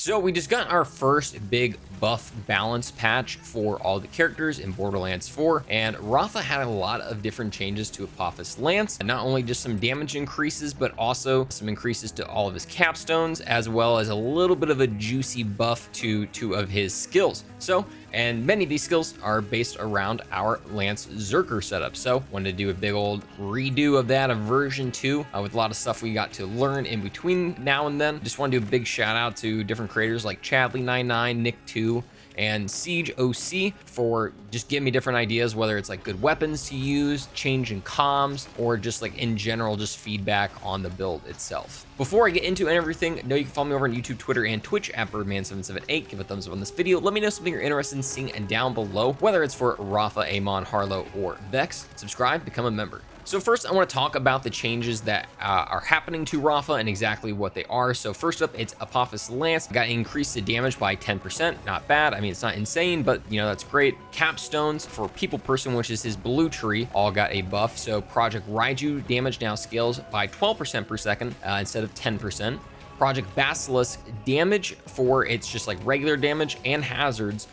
So we just got our first big buff balance patch for all the characters in Borderlands 4, and Rafa had a lot of different changes to Apophis Lance, and not only just some damage increases, but also some increases to all of his capstones, as well as a little bit of a juicy buff to 2 of his skills. And many of these skills are based around our Lance Zerker setup. So wanted to do a big old redo of that, of version 2, with a lot of stuff we got to learn in between now and then. Just want to do a big shout out to different creators like Chadley99, Nick2, and Siege OC for just giving me different ideas, whether it's like good weapons to use, change in comms, or just like in general, just feedback on the build itself. Before I get into everything, know you can follow me over on YouTube, Twitter, and Twitch at Byrdman778. Give a thumbs up on this video. Let me know something you're interested in seeing down below, whether it's for Rafa, Amon, Harlow, or Vex. Subscribe, become a member. So first, I want to talk about the changes that are happening to Rafa and exactly what they are. So first up, it's Apophis Lance. Got increased the damage by 10%. Not bad. I mean, it's not insane, but you know, that's great. Capstones for People Person, which is his blue tree, all got a buff. So Project Raiju damage now scales by 12% per second instead of 10%. Project Basilisk damage for its just like regular damage and hazards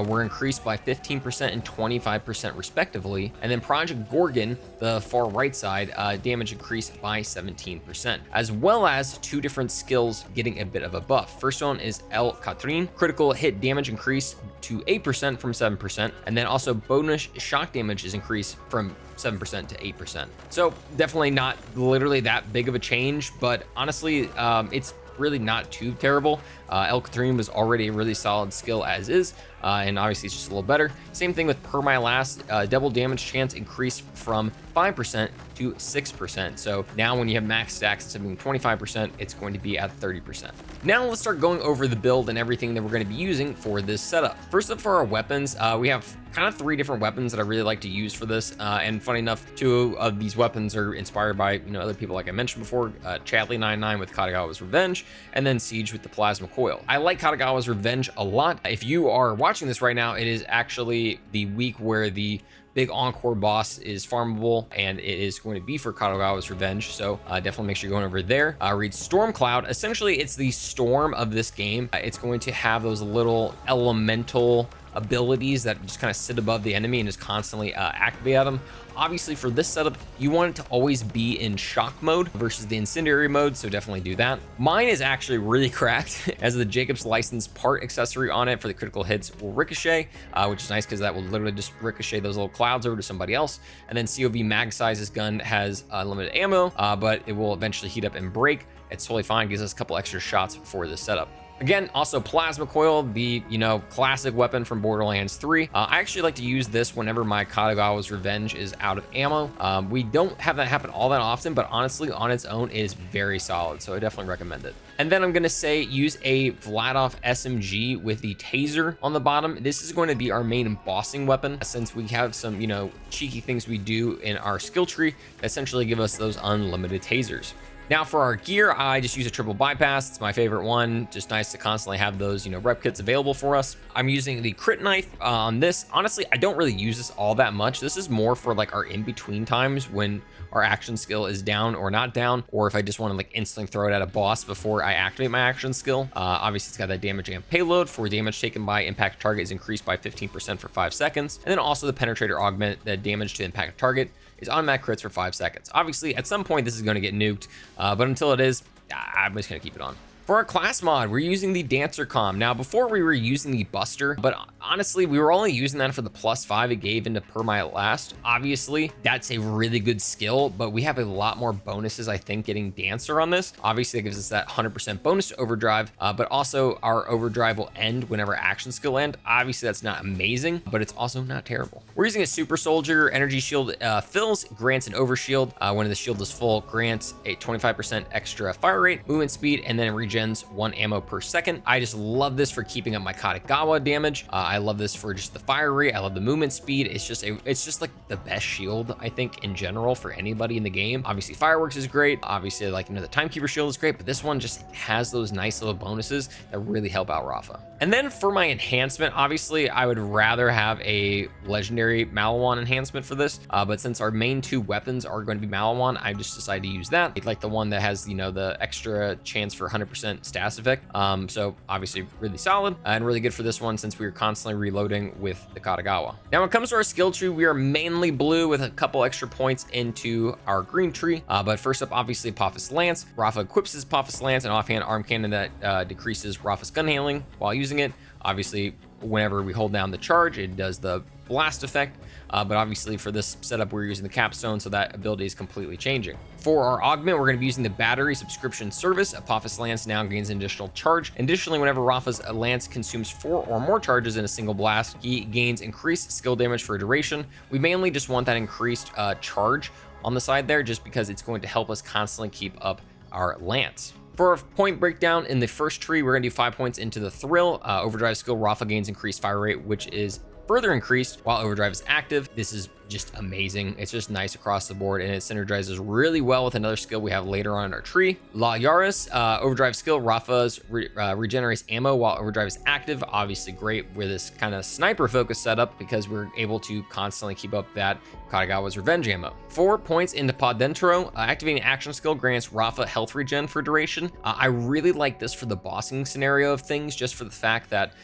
were increased by 15% and 25% respectively. And then Project Gorgon, the far right side, damage increased by 17%, as well as 2 different skills getting a bit of a buff. First one is El Catrin, critical hit damage increased to 8% from 7%, and then also bonus shock damage is increased from 7% to 8%. So definitely not literally that big of a change, but honestly, it's really not too terrible. El Catrin was already a really solid skill as is, and obviously it's just a little better. Same thing with Per My Last, double damage chance increased from 5% to 6%. So now when you have max stacks instead of being 25%, it's going to be at 30%. Now let's start going over the build and everything that we're going to be using for this setup. First up, for our weapons, we have kind of 3 different weapons that I really like to use for this. And funny enough, 2 of these weapons are inspired by, you know, other people like I mentioned before, Chadley99 with Katagawa's Revenge, and then Siege with the Plasma Coil. I like Katagawa's Revenge a lot. If you are watching this right now, it is actually the week where the big encore boss is farmable, and it is going to be for Katagawa's Revenge, so definitely make sure you're going over there. Read Stormcloud. Essentially, it's the storm of this game. It's going to have those little elemental abilities that just kind of sit above the enemy and just constantly activate at them. Obviously, for this setup, you want it to always be in shock mode versus the incendiary mode, so definitely do that. Mine is actually really cracked, as the Jacob's License part accessory on it for the critical hits will ricochet, which is nice because that will literally just ricochet those little clouds over to somebody else. And then COV Mag Size's gun has limited ammo, but it will eventually heat up and break. It's totally fine, gives us a couple extra shots for this setup. Again, also Plasma Coil, the, you know, classic weapon from Borderlands 3. I actually like to use this whenever my Katagawa's Revenge is out of ammo. We don't have that happen all that often, but honestly, on its own, it is very solid, so I definitely recommend it. And then I'm going to say use a Vladov SMG with the taser on the bottom. This is going to be our main bossing weapon, since we have some, you know, cheeky things we do in our skill tree that essentially give us those unlimited tasers. Now for our gear, I just use a triple bypass. It's my favorite one. Just nice to constantly have those, you know, rep kits available for us. I'm using the crit knife on this. Honestly, I don't really use this all that much. This is more for like our in-between times when our action skill is down or not down, or if I just want to like instantly throw it at a boss before I activate my action skill. Obviously, it's got that damage and payload. For damage taken by impact target is increased by 15% for 5 seconds. And then also the penetrator augment, the damage to impact target is automatic crits for 5 seconds. Obviously, at some point, this is going to get nuked, but until it is, I'm just going to keep it on. For our class mod, we're using the Dancer Com. Now, before we were using the Buster, but honestly, we were only using that for the +5 it gave into Per My Last. Obviously, that's a really good skill, but we have a lot more bonuses, I think, getting Dancer on this. Obviously, it gives us that 100% bonus to overdrive, but also our overdrive will end whenever action skill end. Obviously, that's not amazing, but it's also not terrible. We're using a Super Soldier. Energy Shield fills, grants an overshield. When the shield is full, grants a 25% extra fire rate, movement speed, and then regens 1 ammo per second. I just love this for keeping up my Katagawa damage. I love this for just the fire rate. I love the movement speed. It's just like the best shield, I think, in general for anybody in the game. Obviously, Fireworks is great. Obviously, like, you know, the Timekeeper shield is great, but this one just has those nice little bonuses that really help out Rafa. And then for my enhancement, obviously, I would rather have a legendary Malawan enhancement for this, but since our main 2 weapons are going to be Malawan, I just decided to use that. Like the one that has, you know, the extra chance for 100% 30% status effect. So obviously really solid and really good for this one since we are constantly reloading with the Katagawa. Now when it comes to our skill tree, we are mainly blue with a couple extra points into our green tree. But first up, obviously Apophis Lance. Rafa equips his Apophis Lance, an offhand arm cannon that decreases Rafa's gun handling while using it. Obviously, whenever we hold down the charge, it does the blast effect. But obviously for this setup, we're using the capstone, so that ability is completely changing. For our augment, we're going to be using the battery subscription service. Apophis Lance now gains an additional charge. Additionally, whenever Rafa's Lance consumes 4 or more charges in a single blast, he gains increased skill damage for a duration. We mainly just want that increased charge on the side there, just because it's going to help us constantly keep up our Lance. For our point breakdown in the first tree, we're going to do 5 points into the Thrill. Overdrive skill, Rafa gains increased fire rate, which is further increased while Overdrive is active. This is just amazing. It's just nice across the board, and it synergizes really well with another skill we have later on in our tree. La Yaris, Overdrive skill, Rafa's regenerates ammo while Overdrive is active. Obviously great with this kind of sniper focus setup because we're able to constantly keep up that Katagawa's revenge ammo. 4 points into Pod Dentro, activating action skill grants Rafa health regen for duration. I really like this for the bossing scenario of things, just for the fact that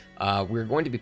we're going to be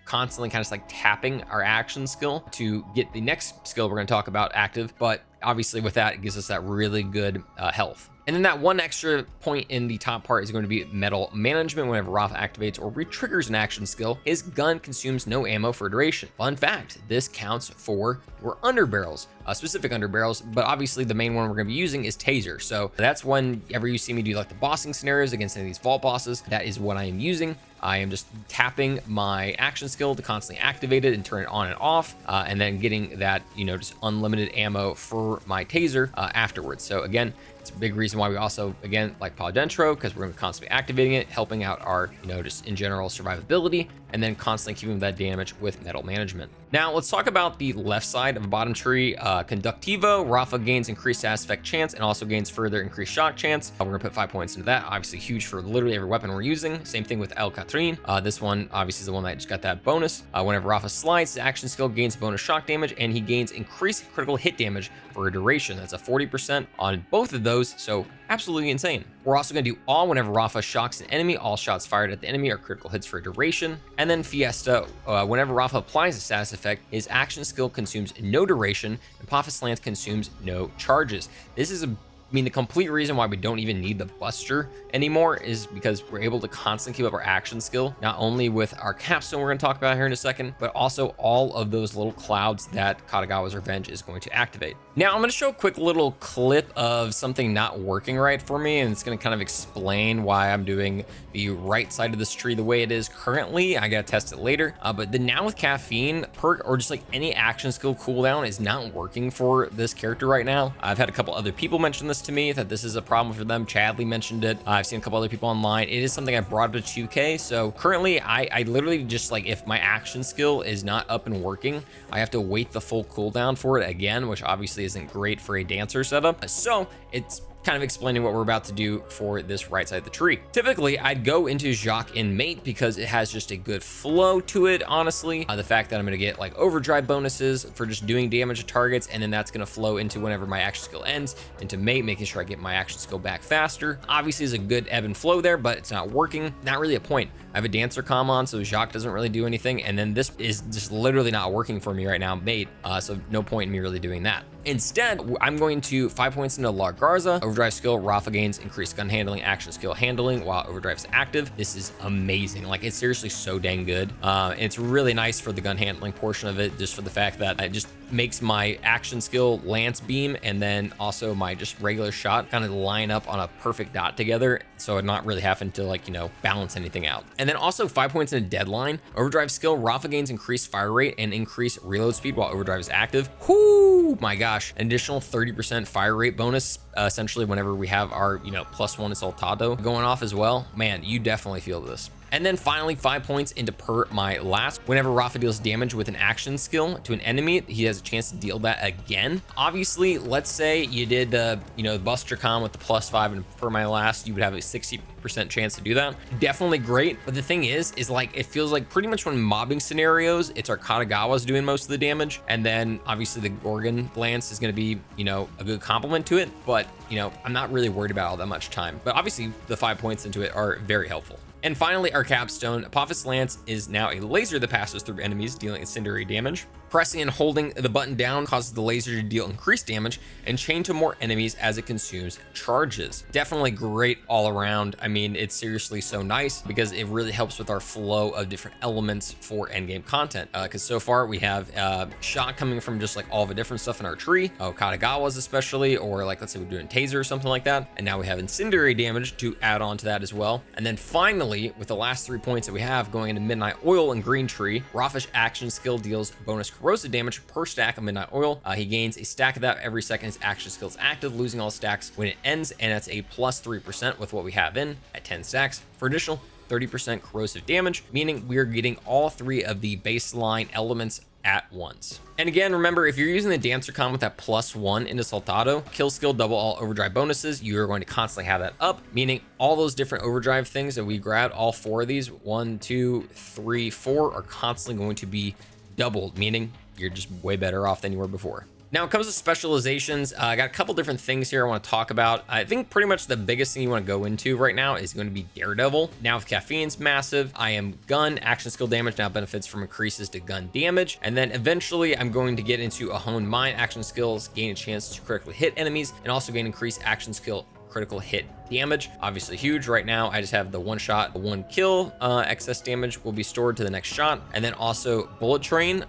constantly kind of like tapping our action skill to get the next skill we're going to talk about active, but obviously with that, it gives us that really good health. And then that one extra point in the top part is going to be metal management. Whenever Rafa activates or re-triggers an action skill, his gun consumes no ammo for duration. Fun fact, this counts for your underbarrels, specific underbarrels, but obviously the main one we're going to be using is Taser. So that's whenever you see me do like the bossing scenarios against any of these vault bosses, that is what I am using. I am just tapping my action skill to constantly activate it and turn it on and off, and then getting that, just unlimited ammo for my Taser afterwards. So again, it's a big reason why we also, again, like Pod Dentro, because we're going to be constantly activating it, helping out our, just in general survivability, and then constantly keeping that damage with metal management. Now let's talk about the left side of the bottom tree. Conductivo, Rafa gains increased status effect chance and also gains further increased shock chance. We're gonna put 5 points into that. Obviously huge for literally every weapon we're using. Same thing with El Catrin. This one obviously is the one that just got that bonus. Whenever Rafa slides, his action skill gains bonus shock damage and he gains increased critical hit damage for a duration. That's a 40% on both of those, so absolutely insane. We're also going to do all whenever Rafa shocks an enemy. All shots fired at the enemy are critical hits for a duration. And then Fiesta, whenever Rafa applies a status effect, his action skill consumes no duration, and Apophis Lance consumes no charges. This is the complete reason why we don't even need the Buster anymore is because we're able to constantly keep up our action skill, not only with our capstone we're going to talk about here in a second, but also all of those little clouds that Katagawa's Revenge is going to activate. Now I'm going to show a quick little clip of something not working right for me, and it's going to kind of explain why I'm doing the right side of this tree the way it is currently. I got to test it later, but the Now with Caffeine perk, or just like any action skill cooldown, is not working for this character right now. I've had a couple other people mention this to me, that this is a problem for them. Chadley mentioned it. I've seen a couple other people online. It is something I brought up to 2K. So currently I literally just, like, if my action skill is not up and working, I have to wait the full cooldown for it again, which obviously isn't great for a dancer setup. So it's kind of explaining what we're about to do for this right side of the tree. Typically, I'd go into Jacques in Mate because it has just a good flow to it, honestly. The fact that I'm going to get like overdrive bonuses for just doing damage to targets, and then that's going to flow into whenever my action skill ends, into Mate, making sure I get my action skill back faster. Obviously, is a good ebb and flow there, but it's not working. Not really a point. I have a dancer comm on, so Jacques doesn't really do anything, and then this is just literally not working for me right now, Mate, so no point in me really doing that. Instead, I'm going to 5 points into La Garza. Overdrive skill, Rafa gains increased gun handling, action skill handling while overdrive is active. This is amazing. Like, it's seriously so dang good. It's really nice for the gun handling portion of it, just for the fact that it just makes my action skill lance beam and then also my just regular shot kind of line up on a perfect dot together, so I'm not really having to, like, balance anything out. And then also 5 points in a deadline. Overdrive skill, Rafa gains increased fire rate and increased reload speed while overdrive is active. Whoo, my gosh. An additional 30% fire rate bonus, essentially whenever we have our, +1 Soltado going off as well. Man, you definitely feel this. And then finally, 5 points into Per My Last. Whenever Rafa deals damage with an action skill to an enemy, he has a chance to deal that again. Obviously, let's say you did the, you know, Buster Com with the +5 and for my last, you would have a 60% chance to do that. Definitely great. But the thing is like, it feels like pretty much when mobbing scenarios, it's our Katagawa's doing most of the damage. And then obviously the Gorgon Lance is going to be, you know, a good complement to it. But, you know, I'm not really worried about all that much time. But obviously the 5 points into it are very helpful. And finally, our capstone, Apophis Lance is now a laser that passes through enemies, dealing incendiary damage. Pressing and holding the button down causes the laser to deal increased damage and chain to more enemies as it consumes charges. Definitely great all around. I mean, it's seriously so nice because it really helps with our flow of different elements for endgame content. Because so far we have shot coming from just like all the different stuff in our tree, Katagawa's especially, or like let's say we're doing taser or something like that. And now we have incendiary damage to add on to that as well. And then finally, with the last 3 points that we have going into Midnight Oil and Green Tree, Rafa's action skill deals bonus corrosive damage per stack of Midnight Oil. He gains a stack of that every second his action skill is active, losing all stacks when it ends, and that's a +3% with what we have in at 10 stacks for additional 30% corrosive damage, meaning we're getting all 3 of the baseline elements at once. And again, remember, if you're using the Dancer Con with that +1 into Saltado, kill skill, double all overdrive bonuses, you're going to constantly have that up, meaning all those different overdrive things that we grabbed, all 4 of these, 1, 2, 3, 4, are constantly going to be doubled, meaning you're just way better off than you were before. Now, when it comes to specializations, I got a couple different things here I want to talk about. I think pretty much the biggest thing you want to go into right now is going to be Daredevil. Now, with Caffeine's massive, I am gun, action skill damage now benefits from increases to gun damage. And then eventually I'm going to get into a Honed Mind action skills, gain a chance to critically hit enemies, and also gain increased action skill critical hit damage. Obviously huge. Right now I just have the 1 shot, 1 kill. Excess damage will be stored to the next shot, and then also Bullet Train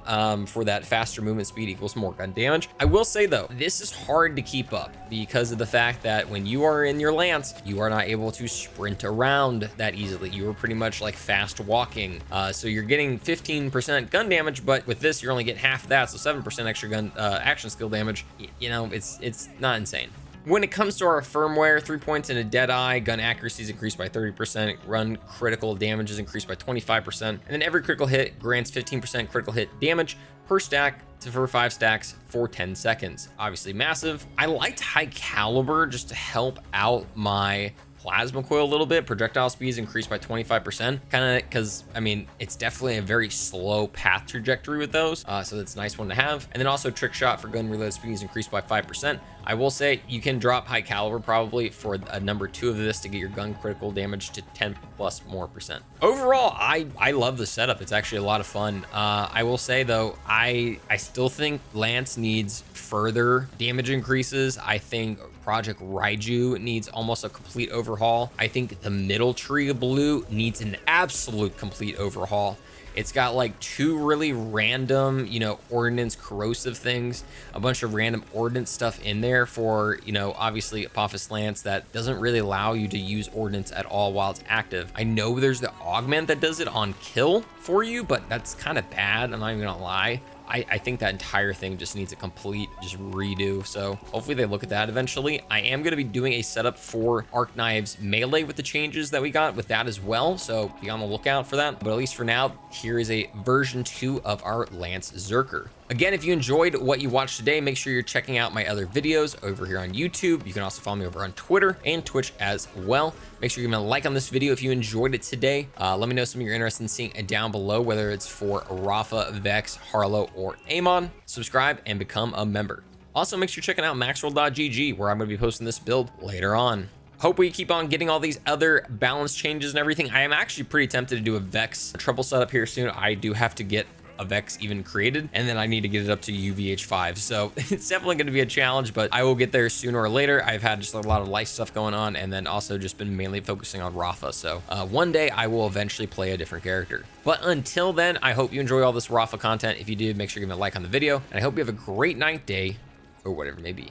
for that faster movement speed equals more gun damage. I will say though, this is hard to keep up because of the fact that when you are in your lance, you are not able to sprint around that easily. You are pretty much like fast walking, so you're getting 15% gun damage, but with this you're only getting half of that, so 7% extra gun action skill damage. You know, it's not insane. When it comes to our firmware, 3 points in a Deadeye, gun accuracy is increased by 30%, run critical damage is increased by 25%, and then every critical hit grants 15% critical hit damage per stack for 5 stacks for 10 seconds. Obviously massive. I liked high caliber just to help out my plasma coil a little bit. Projectile speed is increased by 25%, kind of because I mean it's definitely a very slow path trajectory with those, so that's a nice one to have. And then also trick shot for gun reload speed is increased by 5%. I will say you can drop high caliber probably for a number 2 of this to get your gun critical damage to 10+ more percent. Overall, I love the setup. It's actually a lot of fun. I will say though, I still think Lance needs further damage increases. I think Project Raiju needs almost a complete overhaul. I think the middle tree of blue needs an absolute complete overhaul. It's got like 2 really random, you know, ordnance corrosive things, a bunch of random ordnance stuff in there for, you know, obviously Apophis Lance that doesn't really allow you to use ordnance at all while it's active. I know there's the augment that does it on kill for you, but that's kind of bad. I'm not even gonna lie. I think that entire thing just needs a complete redo. So hopefully they look at that eventually. I am going to be doing a setup for Arc Knives melee with the changes that we got with that as well. So be on the lookout for that. But at least for now, here is a version 2 of our Lance Zerker. Again, if you enjoyed what you watched today, make sure you're checking out my other videos over here on YouTube. You can also follow me over on Twitter and Twitch as well. Make sure you give me a like on this video if you enjoyed it today. Let me know something you're interested in seeing down below, whether it's for Rafa, Vex, Harlow, or Amon. Subscribe and become a member. Also, make sure you're checking out maxroll.gg, where I'm going to be posting this build later on. Hope we keep on getting all these other balance changes and everything. I am actually pretty tempted to do a Vex trouble setup here soon. I do have to get a Vex even created, and then I need to get it up to UVH5, so it's definitely going to be a challenge, but I will get there sooner or later. I've had just a lot of life stuff going on, and then also just been mainly focusing on Rafa, so one day I will eventually play a different character. But until then, I hope you enjoy all this Rafa content. If you did, make sure you give me a like on the video, and I hope you have a great night, day, or whatever it may be.